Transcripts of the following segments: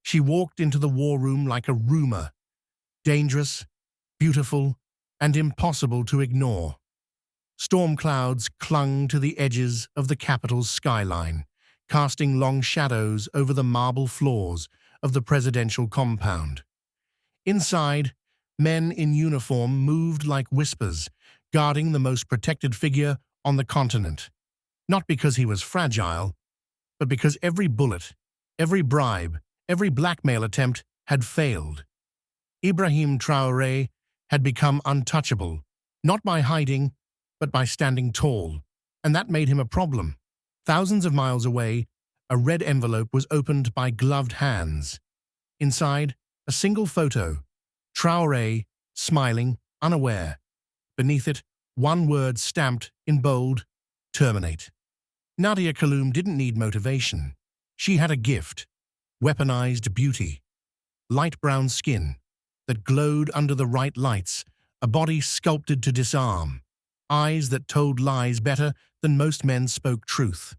She walked into the war room like a rumor, dangerous, beautiful, and impossible to ignore. Storm clouds clung to the edges of the capital's skyline, casting long shadows over the marble floors of the presidential compound. Inside, men in uniform moved like whispers, guarding the most protected figure on the continent. Not because he was fragile, but because every bullet, every bribe, every blackmail attempt had failed. Ibrahim Traoré had become untouchable, not by hiding, but by standing tall, and that made him a problem. Thousands of miles away, a red envelope was opened by gloved hands. Inside, a single photo, Traoré, smiling, unaware. Beneath it, one word stamped in bold, terminate. Nadia Kaloum didn't need motivation. She had a gift, weaponized beauty, light brown skin that glowed under the right lights, a body sculpted to disarm, eyes that told lies better than most men spoke truth.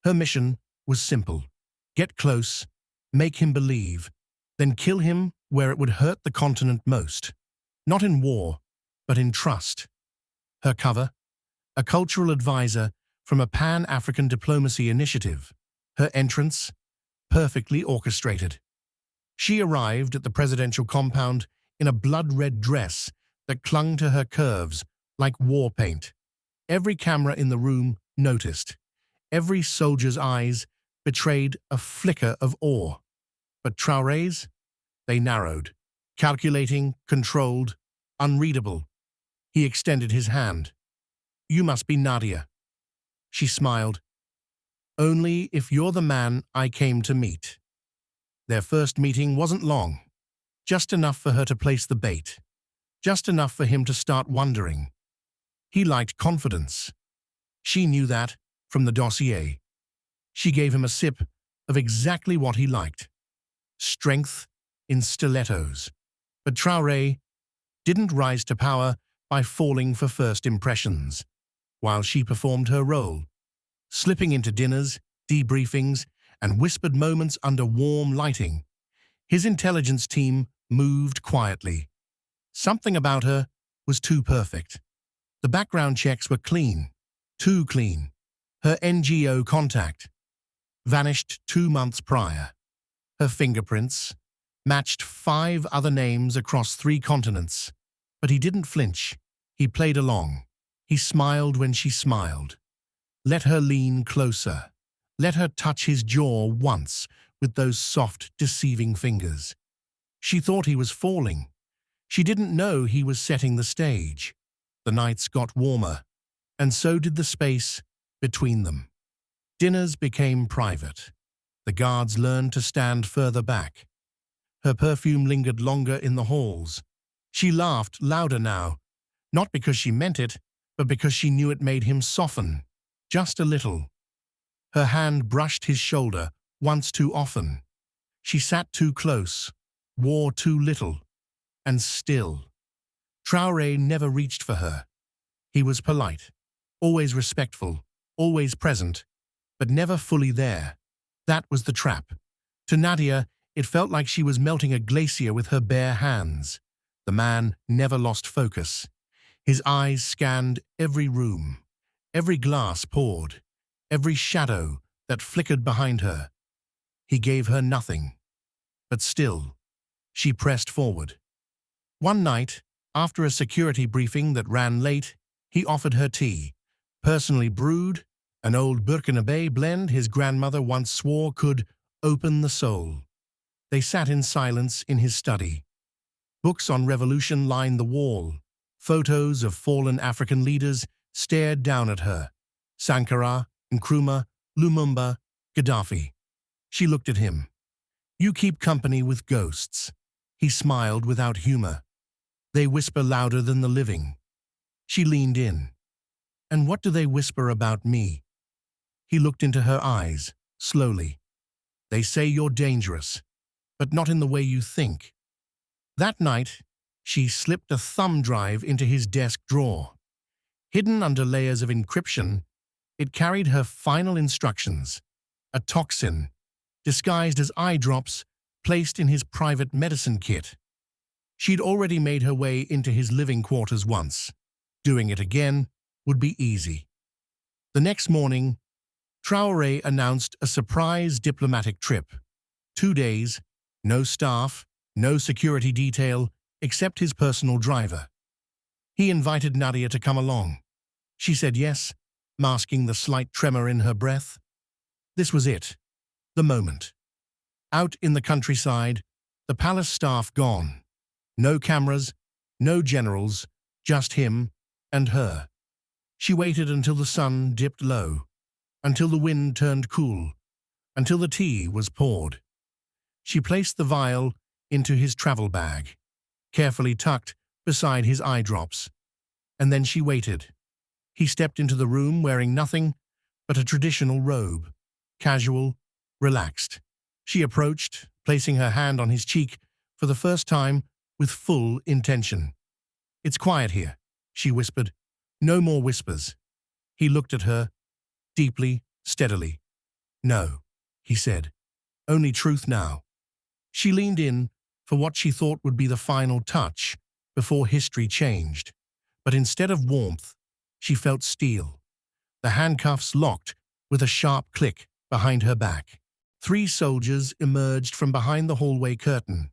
Her mission was simple: get close, make him believe, then kill him where it would hurt the continent most. Not in war, but in trust. Her cover? A cultural advisor from a Pan-African diplomacy initiative. Her entrance? Perfectly orchestrated. She arrived at the presidential compound in a blood-red dress that clung to her curves like war paint. Every camera in the room noticed. Every soldier's eyes betrayed a flicker of awe. But Traoré's? They narrowed. Calculating, controlled, unreadable. He extended his hand. "You must be Nadia." She smiled. "Only if you're the man I came to meet." Their first meeting wasn't long. Just enough for her to place the bait. Just enough for him to start wondering. He liked confidence. She knew that from the dossier. She gave him a sip of exactly what he liked. Strength in stilettos. But Traoré didn't rise to power by falling for first impressions, while she performed her role, slipping into dinners, debriefings, and whispered moments under warm lighting. His intelligence team moved quietly. Something about her was too perfect. The background checks were clean, too clean. Her NGO contact vanished 2 months prior. Her fingerprints matched 5 other names across 3 continents. But he didn't flinch. He played along. He smiled when she smiled. Let her lean closer. Let her touch his jaw once with those soft, deceiving fingers. She thought he was falling. She didn't know he was setting the stage. The nights got warmer, and so did the space between them. Dinners became private. The guards learned to stand further back. Her perfume lingered longer in the halls. She laughed louder now, not because she meant it, but because she knew it made him soften, just a little. Her hand brushed his shoulder once too often. She sat too close, wore too little, and still. Traoré never reached for her. He was polite, always respectful, always present, but never fully there. That was the trap. To Nadia, it felt like she was melting a glacier with her bare hands. The man never lost focus. His eyes scanned every room, every glass poured, every shadow that flickered behind her. He gave her nothing. But still, she pressed forward. One night, after a security briefing that ran late, he offered her tea, personally brewed, an old Burkinabe blend his grandmother once swore could open the soul. They sat in silence in his study. Books on revolution lined the wall. Photos of fallen African leaders stared down at her. Sankara, Nkrumah, Lumumba, Gaddafi. She looked at him. "You keep company with ghosts." He smiled without humor. "They whisper louder than the living." She leaned in. "And what do they whisper about me?" He looked into her eyes, slowly. "They say you're dangerous, but not in the way you think." That night, she slipped a thumb drive into his desk drawer. Hidden under layers of encryption, it carried her final instructions, a toxin, disguised as eye drops placed in his private medicine kit. She'd already made her way into his living quarters once. Doing it again would be easy. The next morning, Traoré announced a surprise diplomatic trip. 2 days, no staff, no security detail, except his personal driver. He invited Nadia to come along. She said yes, masking the slight tremor in her breath. This was it, the moment. Out in the countryside, the palace staff gone. No cameras, no generals, just him and her. She waited until the sun dipped low, until the wind turned cool, until the tea was poured. She placed the vial into his travel bag, carefully tucked beside his eye drops, and then she waited. He stepped into the room wearing nothing but a traditional robe, casual, relaxed. She approached, placing her hand on his cheek for the first time with full intention. "It's quiet here," she whispered. "No more whispers." He looked at her, deeply, steadily. "No," he said. "Only truth now." She leaned in for what she thought would be the final touch before history changed. But instead of warmth, she felt steel. The handcuffs locked with a sharp click behind her back. 3 soldiers emerged from behind the hallway curtain,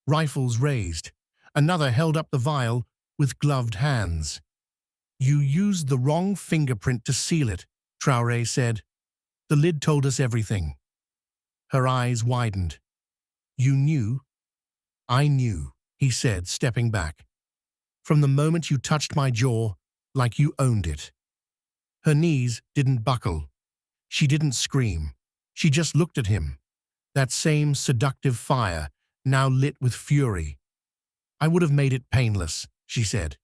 rifles raised. Another held up the vial with gloved hands. "You used the wrong fingerprint to seal it," Traoré said. "The lid told us everything." Her eyes widened. "You knew?" "I knew," he said, stepping back. "From the moment you touched my jaw, like you owned it." Her knees didn't buckle. She didn't scream. She just looked at him. That same seductive fire, now lit with fury. "I would have made it painless," she said.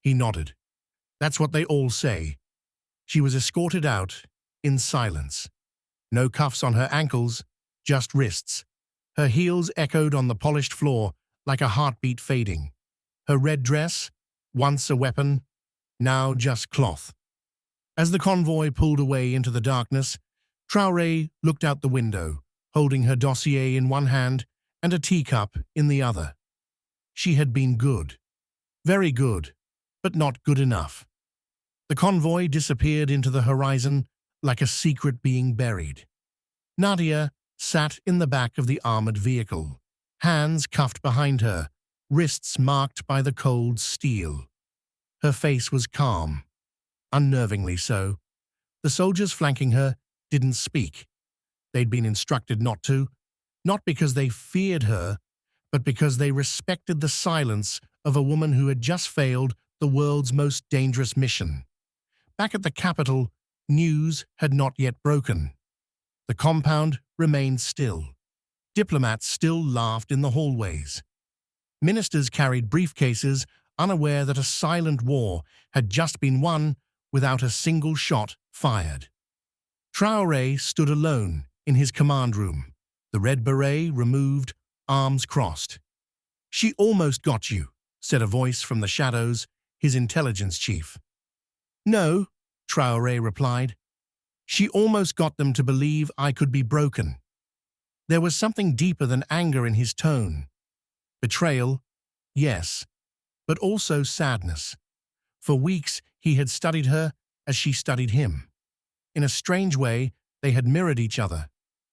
He nodded. "That's what they all say." She was escorted out in silence. No cuffs on her ankles, just wrists. Her heels echoed on the polished floor like a heartbeat fading. Her red dress, once a weapon, now just cloth. As the convoy pulled away into the darkness, Traoré looked out the window, holding her dossier in one hand and a teacup in the other. She had been good. Very good, but not good enough. The convoy disappeared into the horizon like a secret being buried. Nadia sat in the back of the armored vehicle, hands cuffed behind her, wrists marked by the cold steel. Her face was calm, unnervingly so. The soldiers flanking her didn't speak. They'd been instructed not to, not because they feared her, but because they respected the silence of a woman who had just failed the world's most dangerous mission. Back at the capital, news had not yet broken. The compound remained still. Diplomats still laughed in the hallways. Ministers carried briefcases, unaware that a silent war had just been won without a single shot fired. Traoré stood alone in his command room, the red beret removed, arms crossed. "She almost got you," said a voice from the shadows, his intelligence chief. "No," Traoré replied. "She almost got them to believe I could be broken." There was something deeper than anger in his tone. Betrayal, yes, but also sadness. For weeks he had studied her as she studied him. In a strange way, they had mirrored each other.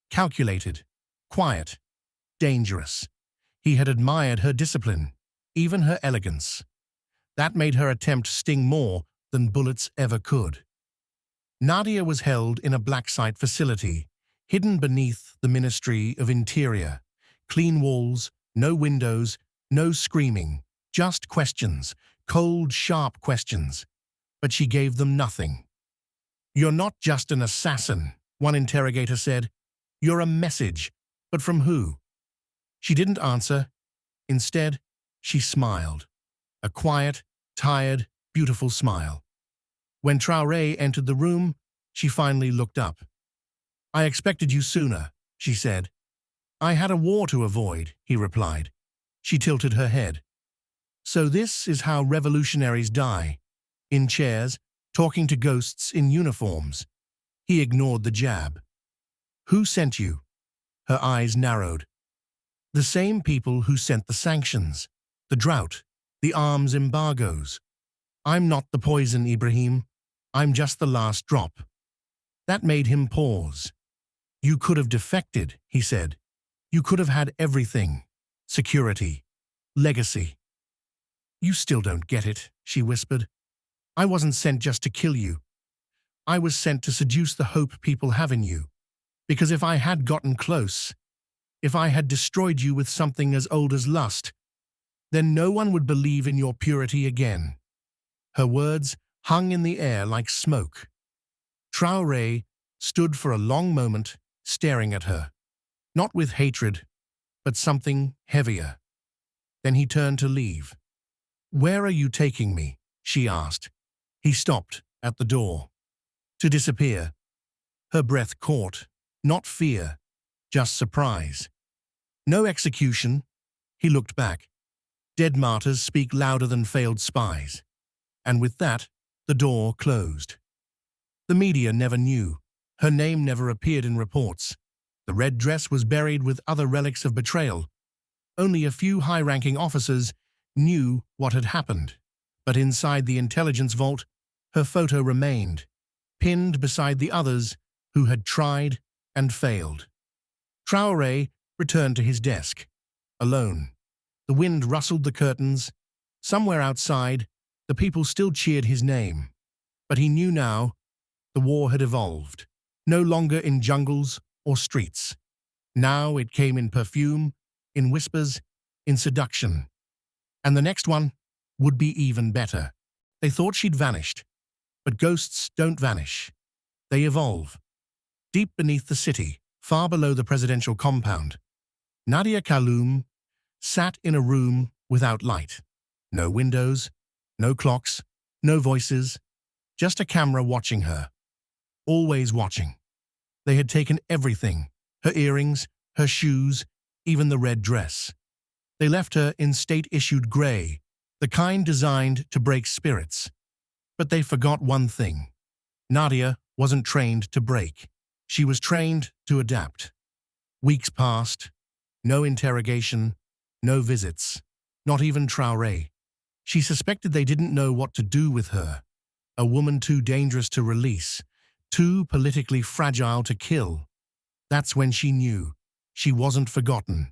Calculated, quiet, dangerous. He had admired her discipline, even her elegance. That made her attempt sting more than bullets ever could. Nadia was held in a black site facility, hidden beneath the Ministry of Interior. Clean walls, no windows, no screaming, just questions, cold, sharp questions. But she gave them nothing. "You're not just an assassin," one interrogator said. "You're a message. But from who?" She didn't answer. Instead, she smiled. A quiet, tired, beautiful smile. When Traoré entered the room, she finally looked up. "I expected you sooner," she said. "I had a war to avoid," he replied. She tilted her head. "So this is how revolutionaries die. In chairs, talking to ghosts in uniforms." He ignored the jab. "Who sent you?" Her eyes narrowed. The same people who sent the sanctions, the drought, the arms embargoes. I'm not the poison, Ibrahim. I'm just the last drop. That made him pause. You could have defected, he said. You could have had everything. Security. Legacy. You still don't get it, she whispered. I wasn't sent just to kill you. I was sent to seduce the hope people have in you. Because if I had gotten close, if I had destroyed you with something as old as lust, then no one would believe in your purity again. Her words hung in the air like smoke. Traoré stood for a long moment, staring at her, not with hatred, but something heavier. Then he turned to leave. Where are you taking me? She asked. He stopped at the door. To disappear. Her breath caught, not fear, just surprise. No execution. He looked back. Dead martyrs speak louder than failed spies. And with that, the door closed. The media never knew. Her name never appeared in reports. The red dress was buried with other relics of betrayal. Only a few high-ranking officers knew what had happened. But inside the intelligence vault, her photo remained, pinned beside the others who had tried and failed. Traoré returned to his desk, alone. The wind rustled the curtains. Somewhere outside, the people still cheered his name. But he knew now the war had evolved, no longer in jungles or streets. Now it came in perfume, in whispers, in seduction. And the next one would be even better. They thought she'd vanished. But ghosts don't vanish. They evolve. Deep beneath the city, far below the presidential compound, Nadia Kaloum sat in a room without light. No windows, no clocks, no voices, just a camera watching her. Always watching. They had taken everything, her earrings, her shoes, even the red dress. They left her in state-issued gray, the kind designed to break spirits. But they forgot one thing. Nadia wasn't trained to break. She was trained to adapt. Weeks passed. No interrogation, no visits, not even Traoré. She suspected they didn't know what to do with her. A woman too dangerous to release, too politically fragile to kill. That's when she knew. She wasn't forgotten.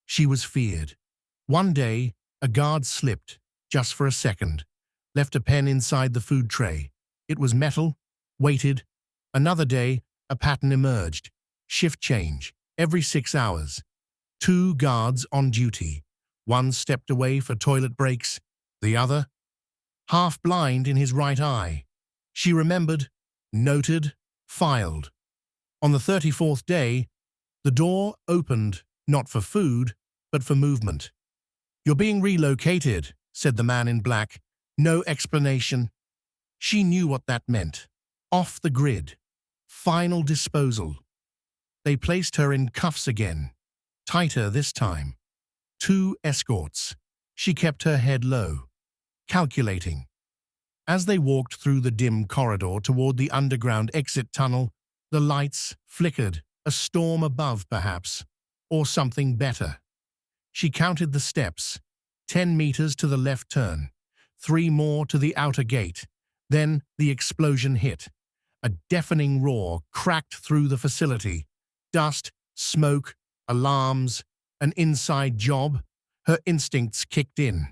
She was feared. One day, a guard slipped, just for a second, left a pen inside the food tray. It was metal, weighted. Another day, a pattern emerged. Shift change, every 6 hours. 2 guards on duty. One stepped away for toilet breaks, the other, half blind in his right eye. She remembered, noted, filed. On the 34th day, the door opened, not for food, but for movement. You're being relocated, said the man in black. No explanation. She knew what that meant. Off the grid. Final disposal. They placed her in cuffs again. Tighter this time. 2 escorts. She kept her head low, calculating. As they walked through the dim corridor toward the underground exit tunnel, the lights flickered, a storm above perhaps, or something better. She counted the steps, 10 meters to the left turn, 3 more to the outer gate. Then the explosion hit. A deafening roar cracked through the facility. Dust, smoke, alarms, an inside job. Her instincts kicked in.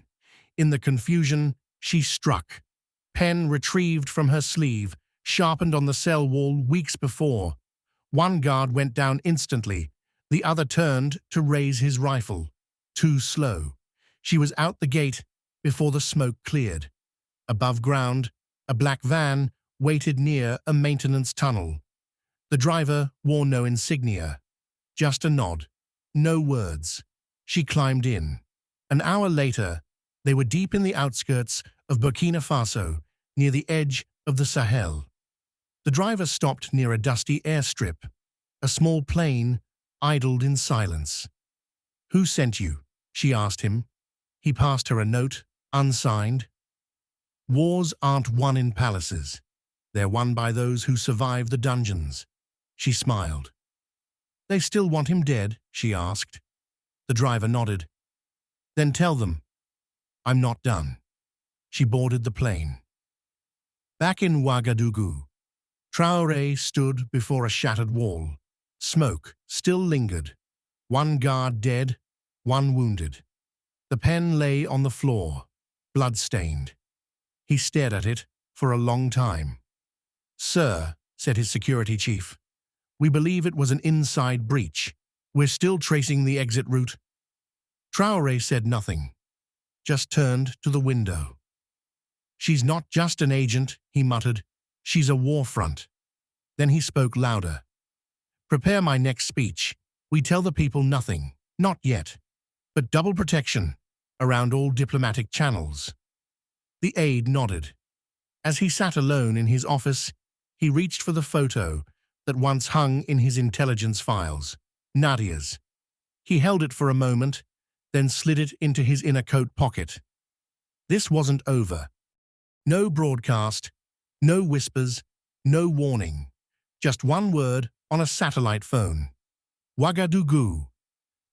In the confusion, she struck. Pen retrieved from her sleeve, sharpened on the cell wall weeks before. One guard went down instantly. The other turned to raise his rifle. Too slow. She was out the gate before the smoke cleared. Above ground, a black van waited near a maintenance tunnel. The driver wore no insignia. Just a nod. No words. She climbed in. An hour later, they were deep in the outskirts of Burkina Faso, near the edge of the Sahel. The driver stopped near a dusty airstrip. A small plane idled in silence. "Who sent you?" she asked him. He passed her a note, unsigned. "Wars aren't won in palaces. They're won by those who survive the dungeons." She smiled. "They still want him dead?" she asked. The driver nodded. Then tell them, I'm not done. She boarded the plane. Back in Ouagadougou, Traoré stood before a shattered wall. Smoke still lingered. One guard dead, one wounded. The pen lay on the floor, blood-stained. He stared at it for a long time. Sir, said his security chief, we believe it was an inside breach. We're still tracing the exit route. Traoré said nothing, just turned to the window. She's not just an agent, he muttered. She's a war front. Then he spoke louder. Prepare my next speech. We tell the people nothing, not yet, but double protection around all diplomatic channels. The aide nodded. As he sat alone in his office, he reached for the photo that once hung in his intelligence files, Nadia's. He held it for a moment, then slid it into his inner coat pocket. This wasn't over. No broadcast, no whispers, no warning. Just one word on a satellite phone. Ouagadougou.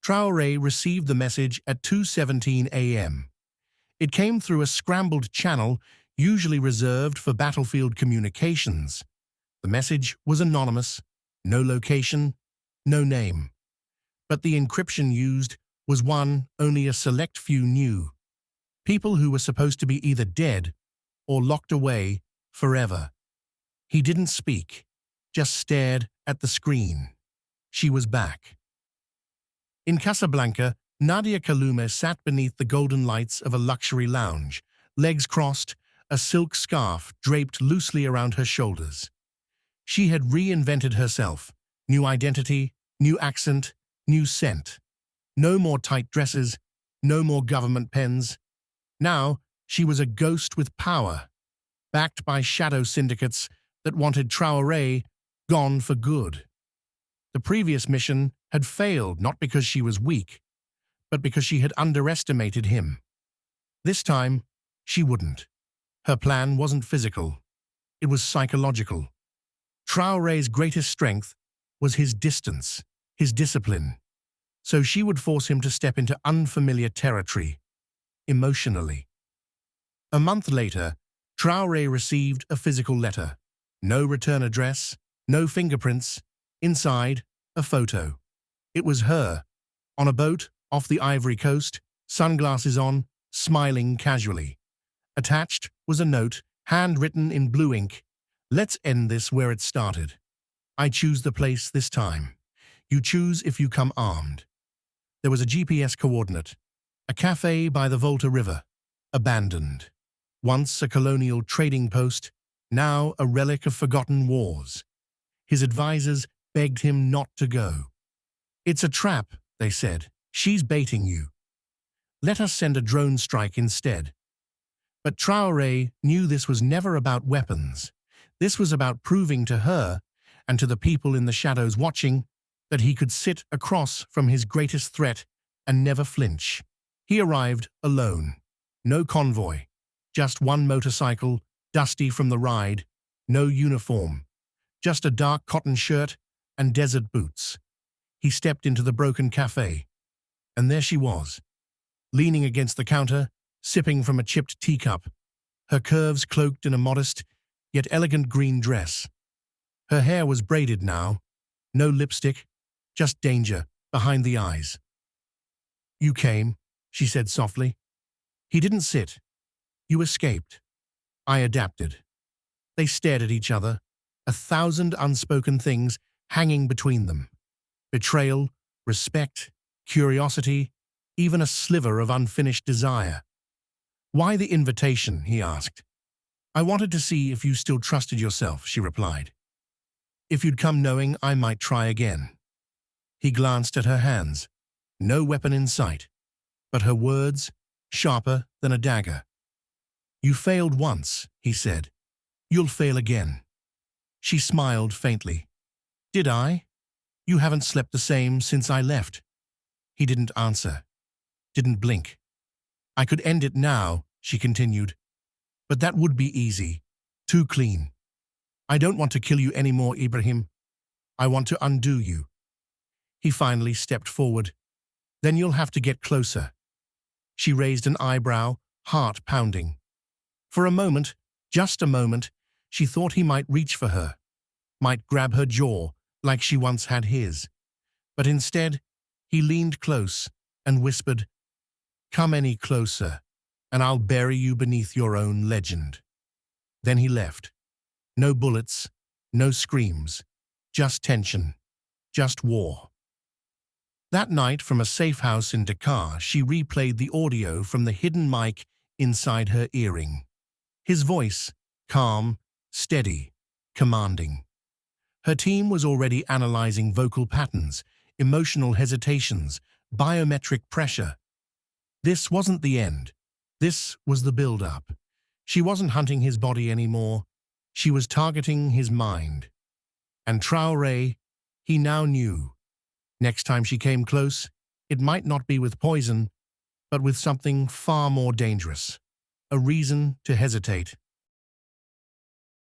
Traoré received the message at 2:17 a.m. It came through a scrambled channel usually reserved for battlefield communications. The message was anonymous, no location, no name. But the encryption used was one only a select few knew. People who were supposed to be either dead or locked away forever. He didn't speak, just stared at the screen. She was back. In Casablanca, Nadia Kaloume sat beneath the golden lights of a luxury lounge, legs crossed, a silk scarf draped loosely around her shoulders. She had reinvented herself, new identity, new accent, new scent. No more tight dresses, no more government pens. Now, she was a ghost with power, backed by shadow syndicates that wanted Traoré gone for good. The previous mission had failed not because she was weak, but because she had underestimated him. This time, she wouldn't. Her plan wasn't physical. It was psychological. Traoré's greatest strength was his distance, his discipline. So she would force him to step into unfamiliar territory, emotionally. A month later, Traoré received a physical letter. No return address, no fingerprints. Inside, a photo. It was her, on a boat off the Ivory Coast, sunglasses on, smiling casually. Attached was a note, handwritten in blue ink. Let's end this where it started. I choose the place this time. You choose if you come armed. There was a GPS coordinate. A cafe by the Volta River. Abandoned. Once a colonial trading post, now a relic of forgotten wars. His advisors begged him not to go. It's a trap, they said. She's baiting you. Let us send a drone strike instead. But Traoré knew this was never about weapons. This was about proving to her, and to the people in the shadows watching, that he could sit across from his greatest threat and never flinch. He arrived alone. No convoy. Just one motorcycle, dusty from the ride. No uniform. Just a dark cotton shirt and desert boots. He stepped into the broken cafe. And there she was, leaning against the counter, sipping from a chipped teacup, her curves cloaked in a modest, yet elegant green dress. Her hair was braided now, no lipstick, just danger behind the eyes. You came, she said softly. He didn't sit. You escaped. I adapted. They stared at each other, 1,000 unspoken things hanging between them. Betrayal, respect, curiosity, even a sliver of unfinished desire. Why the invitation, he asked. I wanted to see if you still trusted yourself, she replied. If you'd come knowing I might try again. He glanced at her hands. No weapon in sight, but her words, sharper than a dagger. You failed once, he said. You'll fail again. She smiled faintly. Did I? You haven't slept the same since I left. He didn't answer. Didn't blink. I could end it now, she continued. But that would be easy. Too clean. I don't want to kill you anymore, Ibrahim. I want to undo you. He finally stepped forward. Then you'll have to get closer. She raised an eyebrow, heart pounding. For a moment, just a moment, she thought he might reach for her, might grab her jaw like she once had his. But instead, he leaned close and whispered, "Come any closer, and I'll bury you beneath your own legend." Then he left. No bullets, no screams, just tension, just war. That night, from a safe house in Dakar, she replayed the audio from the hidden mic inside her earring. His voice, calm, steady, commanding. Her team was already analyzing vocal patterns, emotional hesitations, biometric pressure. This wasn't the end. This was the build-up. She wasn't hunting his body anymore. She was targeting his mind. And Traoré, he now knew. Next time she came close, it might not be with poison, but with something far more dangerous. A reason to hesitate.